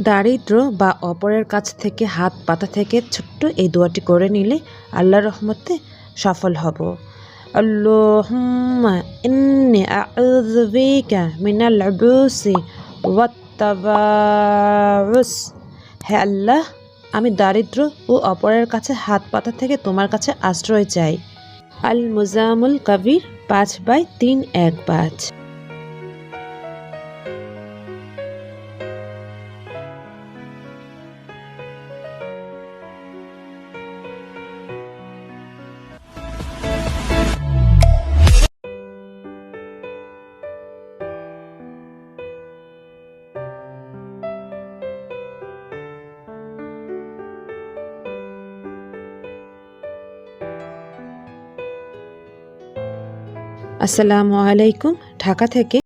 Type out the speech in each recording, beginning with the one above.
দারিদ্র বা অপরের কাছ থেকে হাত পাতা থেকে ছোট্ট এই দোয়াটি করে নিলে আল্লাহর রহমতে সফল হব। আল্লাহুম্মা ইন্নী আউযু বিকা মিনাল উবুসি ওয়াত তাবাউস। হে আল্লাহ, আমি দারিদ্র ও অপরের কাছে হাত পাতা থেকে তোমার কাছে আশ্রয় চাই। আল মুজামুল কবির 5/3-1-5। আসসালামু আলাইকুম। ঢাকা থেকে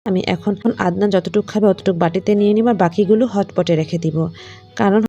আমি এখন আদনান যতটুকু খাবে অতটুকু বাটিতে নিয়ে নিব আর বাকিগুলো হটপটে রেখে দিব। কারণ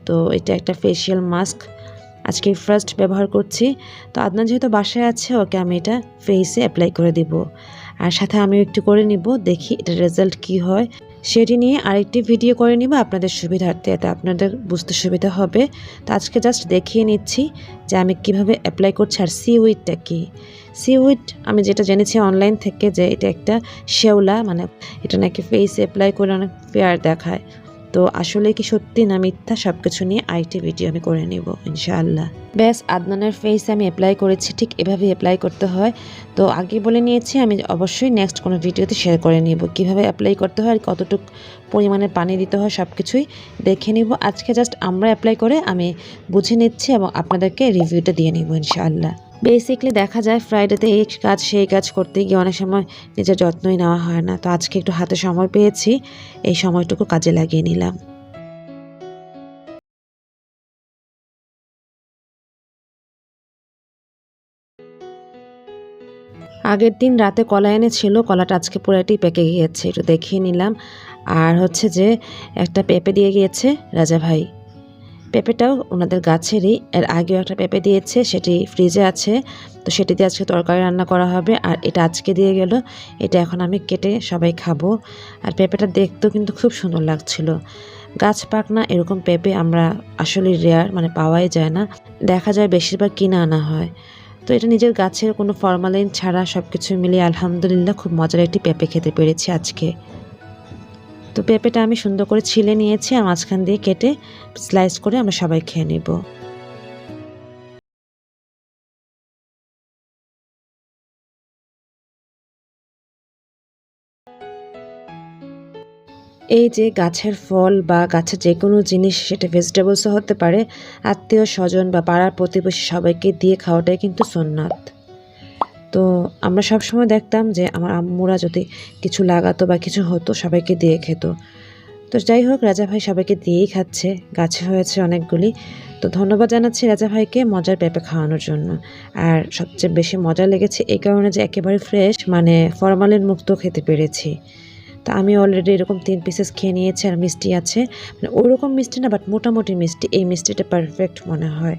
তো এটা একটা ফেসিয়াল মাস্ক, আজকে ফার্স্ট ব্যবহার করছি। তো আদনান যেহেতু বাসায় আছে, ওকে আমি এটা ফেসে অ্যাপ্লাই করে দিব, আর সাথে আমিও একটু করে নিব, দেখি এটার রেজাল্ট কি হয়। সেটি নিয়ে আরেকটি ভিডিও করে নিব আপনাদের সুবিধার্থে, এতে আপনাদের বুঝতে সুবিধা হবে। তো আজকে জাস্ট দেখিয়ে নিচ্ছি যে আমি কিভাবে অ্যাপ্লাই করছি। আর সিউইডটা কি, সিউইড আমি যেটা জেনেছি অনলাইন থেকে, যে এটা একটা শেওলা, মানে এটা নাকি ফেসে অ্যাপ্লাই করে অনেক ফেয়ার দেখায়। তো আসলে কি সত্যি না মিথ্যা, সব কিছু নিয়ে আরেকটি ভিডিও আমি করে নিব ইনশাআল্লাহ। ব্যাস, আদনানের ফেসে আমি অ্যাপ্লাই করেছি, ঠিক এভাবেই অ্যাপ্লাই করতে হয়। তো আগে বলে নিয়েছি, আমি অবশ্যই নেক্সট কোনো ভিডিওতে শেয়ার করে নিব কীভাবে অ্যাপ্লাই করতে হয় আর কতটুকু পরিমাণে পানি দিতে হয়, সব কিছুই দেখে নিব। আজকে জাস্ট আমরা অ্যাপ্লাই করে আমি বুঝে নিচ্ছি এবং আপনাদেরকে রিভিউটা দিয়ে নিব ইনশাআল্লাহ। বেসিকলি দেখা যায় ফ্রাইডেতে এই কাজ সেই কাজ করতে গিয়ে অনেক সময় নিজের যত্নই নেওয়া হয় না। তো আজকে একটু হাতে সময় পেয়েছি, এই সময়টুকু কাজে লাগিয়ে নিলাম। আগের দিন রাতে কলা এনেছিল, কলাটা আজকে পুরাটাই পেকে গিয়েছে, একটু দেখিয়ে নিলাম। আর হচ্ছে যে একটা পেঁপে দিয়ে গিয়েছে রাজা ভাই, পেঁপেটাও ওনাদের গাছেরই, এর আগেও একটা পেঁপে দিয়েছে, সেটি ফ্রিজে আছে। তো সেটি দিয়ে আজকে তরকারি রান্না করা হবে। আর এটা আজকে দিয়ে গেল, এটা এখন আমি কেটে সবাই খাবো। আর পেঁপেটা দেখতেও কিন্তু খুব সুন্দর লাগছিল। গাছ পাকনা এরকম পেঁপে আমরা আসলে রেয়ার, মানে পাওয়াই যায় না, দেখা যায় বেশিরভাগ কিনে আনা হয়। তো এটা নিজের গাছের কোনো ফরমালিন ছাড়া সব কিছু মিলিয়ে আলহামদুলিল্লাহ খুব মজার একটি পেঁপে খেতে পেরেছি আজকে। তো পেঁপেটা আমি সুন্দর করে ছিলে নিয়েছি আর মাঝখান দিয়ে কেটে স্লাইস করে আমরা সবাই খেয়ে নেব। এই যে গাছের ফল বা গাছের যে কোনো জিনিস, সেটা ভেজিটেবলসও হতে পারে, আত্মীয় স্বজন বা পাড়ার প্রতিবেশী সবাইকে দিয়ে খাওয়াটাই কিন্তু সুন্নাত। তো আমরা সবসময় দেখতাম যে আমার আম্মুরা যদি কিছু লাগাতো বা কিছু হতো সবাইকে দিয়ে খেত। তো যাই হোক, রাজা ভাই সবাইকে দিয়েই খাচ্ছে, গাছে হয়েছে অনেকগুলি। তো ধন্যবাদ জানাচ্ছি রাজা ভাইকে মজার পেঁপে খাওয়ানোর জন্য। আর সবচেয়ে বেশি মজা লেগেছে এই কারণে যে একেবারে ফ্রেশ, মানে ফরমালিন মুক্ত খেতে পেরেছি। তো আমি অলরেডি এরকম 3 পিসেস খেয়ে নিয়েছি। আর মিষ্টি আছে, মানে ওইরকম মিষ্টি না, বাট মোটামুটি মিষ্টি, এই মিষ্টিটা পারফেক্ট মনে হয়।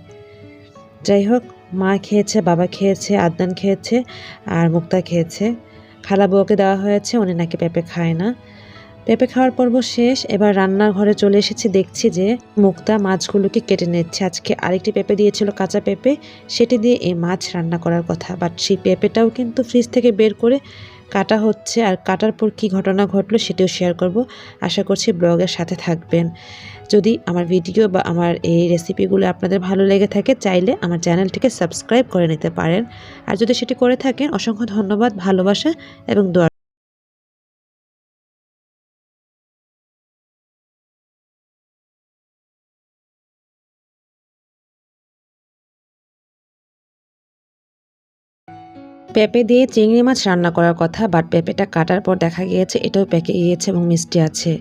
যাই হোক, মা খেয়েছে, বাবা খেয়েছে, আদনান খেয়েছে, আর মুক্তা খেয়েছে। খালা বউকে দেওয়া হয়েছে, উনি নাকি পেঁপে খায় না। পেঁপে খাওয়ার পর্ব শেষ, এবার রান্নাঘরে চলে এসেছি, দেখছি যে মুক্তা মাছগুলোকে কেটে নিচ্ছে। আজকে আরেকটি পেঁপে দিয়েছিল, কাঁচা পেঁপে, সেটি দিয়ে এই মাছ রান্না করার কথা, বাট সেই পেঁপেটাও কিন্তু ফ্রিজ থেকে বের করে কাটা হচ্ছে। আর কাটার পর কী ঘটনা ঘটলো সেটিও শেয়ার করব, আশা করছি ব্লগের সাথে থাকবেন। যদি আমার ভিডিও বা আমার এই রেসিপিগুলো আপনাদের ভালো লেগে থাকে, চাইলে আমার চ্যানেলটিকে সাবস্ক্রাইব করে নিতে পারেন। আর যদি সেটি করে থাকেন, অসংখ্য ধন্যবাদ, ভালোবাসা এবং দোয়া। পেঁপে দিয়ে চিংড়ি মাছ রান্না করার কথা, বাট পেঁপেটা কাটার পর দেখা গিয়েছে এটাও পেকে গিয়েছে এবং মিষ্টি আছে।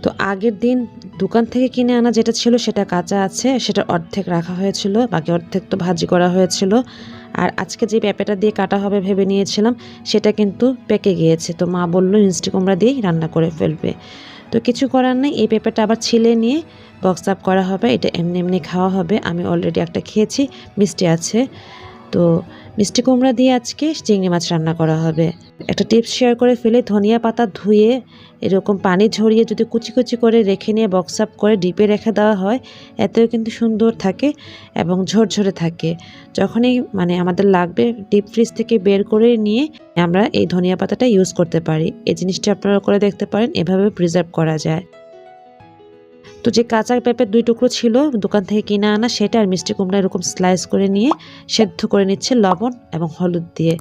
তো আগের দিন দোকান থেকে কিনে আনা যেটা ছিল সেটা কাঁচা আছে, সেটা অর্ধেক রাখা হয়েছিল, বাকি অর্ধেক তো ভাজি করা হয়েছিল। আর আজকে যে পেঁপেটা দিয়ে কাটা হবে ভেবে নিয়েছিলাম, সেটা কিন্তু পেকে গিয়েছে। তো মা বললো মিষ্টি কুমড়া দিয়েই রান্না করে ফেলবে। তো কিছু করার নেই, এই পেঁপেটা আবার ছিলে নিয়ে বক্স আপ করা হবে, এটা এমনি এমনি খাওয়া হবে। আমি অলরেডি একটা খেয়েছি, মিষ্টি আছে। তো মিষ্টি কুমড়া দিয়ে আজকে চিংড়ি মাছ রান্না করা হবে। একটা টিপস শেয়ার করে ফেলে, ধনিয়া পাতা ধুয়ে এরকম পানি ঝরিয়ে যদি কুচি কুচি করে রেখে নিয়ে বক্স আপ করে ডিপে রেখে দেওয়া হয়, এতেও কিন্তু সুন্দর থাকে এবং ঝরঝরে থাকে। যখনই মানে আমাদের লাগবে, ডিপ ফ্রিজ থেকে বের করে নিয়ে আমরা এই ধনিয়া পাতাটা ইউজ করতে পারি। এই জিনিসটা আপনারা করে দেখতে পারেন, এভাবে প্রিজার্ভ করা যায়। তো যে কাঁচা পেঁপের 2 টুকরো ছিল দোকান থেকে কিনে আনা, সেটা আর মিষ্টি কুমড়া এরকম স্লাইস করে নিয়ে সেদ্ধ করে নিচ্ছে লবণ এবং হলুদ দিয়ে।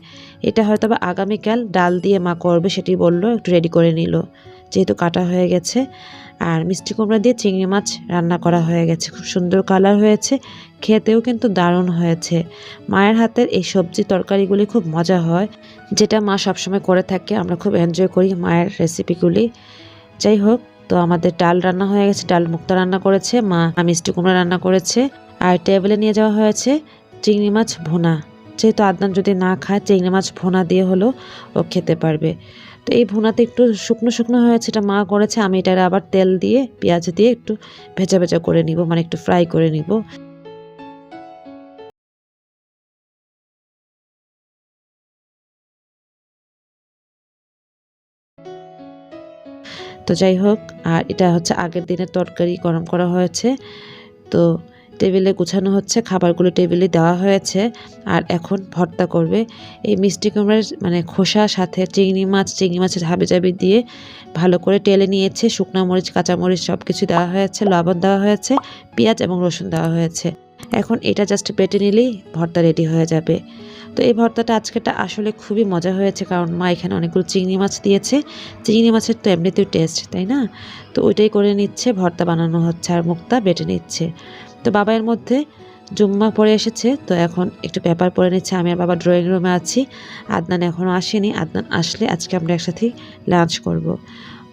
এটা হয়তো বা আগামীকাল ডাল দিয়ে মা করবে, সেটি বললো, একটু রেডি করে নিল, যেহেতু কাটা হয়ে গেছে। আর মিষ্টি কুমড়া দিয়ে চিংড়ি মাছ রান্না করা হয়ে গেছে, খুব সুন্দর কালার হয়েছে, খেতেও কিন্তু দারুণ হয়েছে। মায়ের হাতের এই সবজি তরকারিগুলি খুব মজা হয়, যেটা মা সবসময় করে থাকে, আমরা খুব এনজয় করি মায়ের রেসিপিগুলি। যাই হোক, তো আমাদের ডাল রান্না হয়ে গেছে, ডাল মুক্তা রান্না করেছে মা, মিষ্টি কুমড়া রান্না করেছে। আর টেবিলে নিয়ে যাওয়া হয়েছে চিংড়ি মাছ ভুনা, যেহেতু আদনান যদি না খায় চিংড়ি মাছ ভুনা দিয়ে হলেও ও খেতে পারবে। তো তো এই ভুনাতে একটু শুকনো শুকনো হয়েছে, এটা মা করেছে। আমি এটা আবার তেল দিয়ে পেঁয়াজ দিয়ে একটু ভেজা ভেজা করে নিব, মানে একটু ফ্রাই করে নিব। তো যাই হোক, আর এটা হচ্ছে আগের দিনের তরকারি গরম করা হয়েছে। তো টেবিলে গুছানো হচ্ছে, খাবারগুলো টেবিলে দেওয়া হয়েছে। আর এখন ভর্তা করবে। এই মিষ্টি কুমড়ার মানে খোসার সাথে চিংড়ি মাছের হাবিজাবি দিয়ে ভালো করে টেলে নিয়েছে। শুকনা মরিচ, কাঁচামরিচ সব কিছু দেওয়া হয়েছে, লবণ দেওয়া হয়েছে, পেঁয়াজ এবং রসুন দেওয়া হয়েছে। এখন এটা জাস্ট বেটে নিলেই ভর্তা রেডি হয়ে যাবে। তো এই ভর্তাটা আজকেটা আসলে খুবই মজা হয়েছে, কারণ মা এখানে অনেকগুলো চিংড়ি মাছ দিয়েছে। চিংড়ি মাছের তো এমনিতেও টেস্ট, তাই না? তো ওইটাই করে নিচ্ছে, ভর্তা বানানো হচ্ছে আর মুক্তা বেটে নিচ্ছে। তো বাবা এর মধ্যে জুম্মা পড়ে এসেছে, তো এখন একটু পেপার পড়ে নিচ্ছে। আমি আর বাবা ড্রয়িং রুমে আছি। আদনান এখনও আসেনি। আদনান আসলে আজকে আমরা একসাথেই লাঞ্চ করব।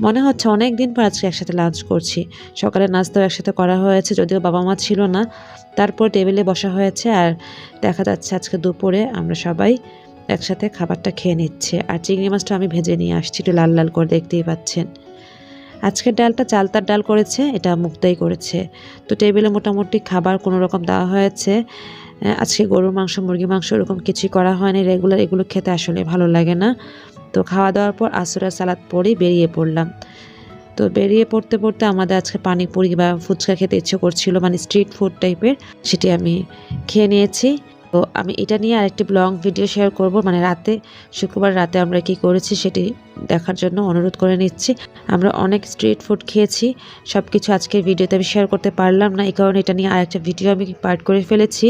মনে হচ্ছে অনেক দিন পর আজকে একসাথে লাঞ্চ করছি। সকালে নাস্তাও একসাথে করা হয়েছে, যদিও বাবা মা ছিল না। তারপর টেবিলে বসা হয়েছে, আর দেখা যাচ্ছে আজকে দুপুরে আমরা সবাই একসাথে খাবারটা খেয়ে নিচ্ছে। আর চিংড়ি মাছটা আমি ভেজে নিয়ে আসছি, একটু লাল লাল করে, দেখতেই পাচ্ছেন। আজকের ডালটা চালতার ডাল করেছে, এটা মুক্তাই করেছে। তো টেবিলে মোটামুটি খাবার কোনো রকম দেওয়া হয়েছে। আজকে গরুর মাংস, মুরগি মাংস এরকম কিছুই করা হয়নি রেগুলার, এগুলো খেতে আসলে ভালো লাগে না। তো খাওয়া দাওয়ার পর আসরের সালাদ পরেই বেরিয়ে পড়লাম। তো বেরিয়ে পড়তে পড়তে আমাদের আজকে পানিপুরি বা ফুচকা খেতে ইচ্ছে করছিল, মানে স্ট্রিট ফুড টাইপের, সেটি আমি খেয়ে নিয়েছি। তো আমি এটা নিয়ে আরেকটি লং ভিডিও শেয়ার করব, মানে রাতে, শুক্রবার রাতে আমরা কি করেছি সেটি দেখার জন্য অনুরোধ করে নিচ্ছি। আমরা অনেক স্ট্রিট ফুড খেয়েছি, সব কিছু আজকের ভিডিওতে আমি শেয়ার করতে পারলাম না, এই কারণে এটা নিয়ে আরেকটা ভিডিও আমি পার্ট করে ফেলেছি।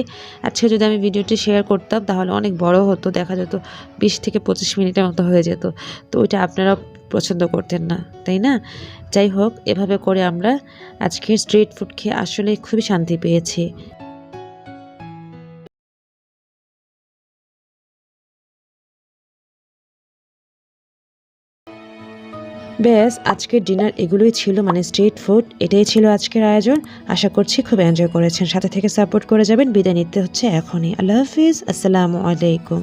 আজকে যদি আমি ভিডিওটি শেয়ার করতাম তাহলে অনেক বড় হতো, দেখা যেত 20 থেকে 25 মিনিটের মতো হয়ে যেত। তো ওইটা আপনারা পছন্দ করতেন না, তাই না? যাই হোক, এভাবে করে আমরা আজকে স্ট্রিট ফুড খেয়ে আসলে খুবই শান্তি পেয়েছি। ব্যাস, আজকের ডিনার এগুলোই ছিল, মানে স্ট্রিট ফুড, এটাই ছিল আজকের আয়োজন। আশা করছি খুব এনজয় করেছেন। সাথে থেকে সাপোর্ট করে যাবেন। বিদায় নিতে হচ্ছে এখনই। আল্লাহ হাফিজ, আসসালামু আলাইকুম।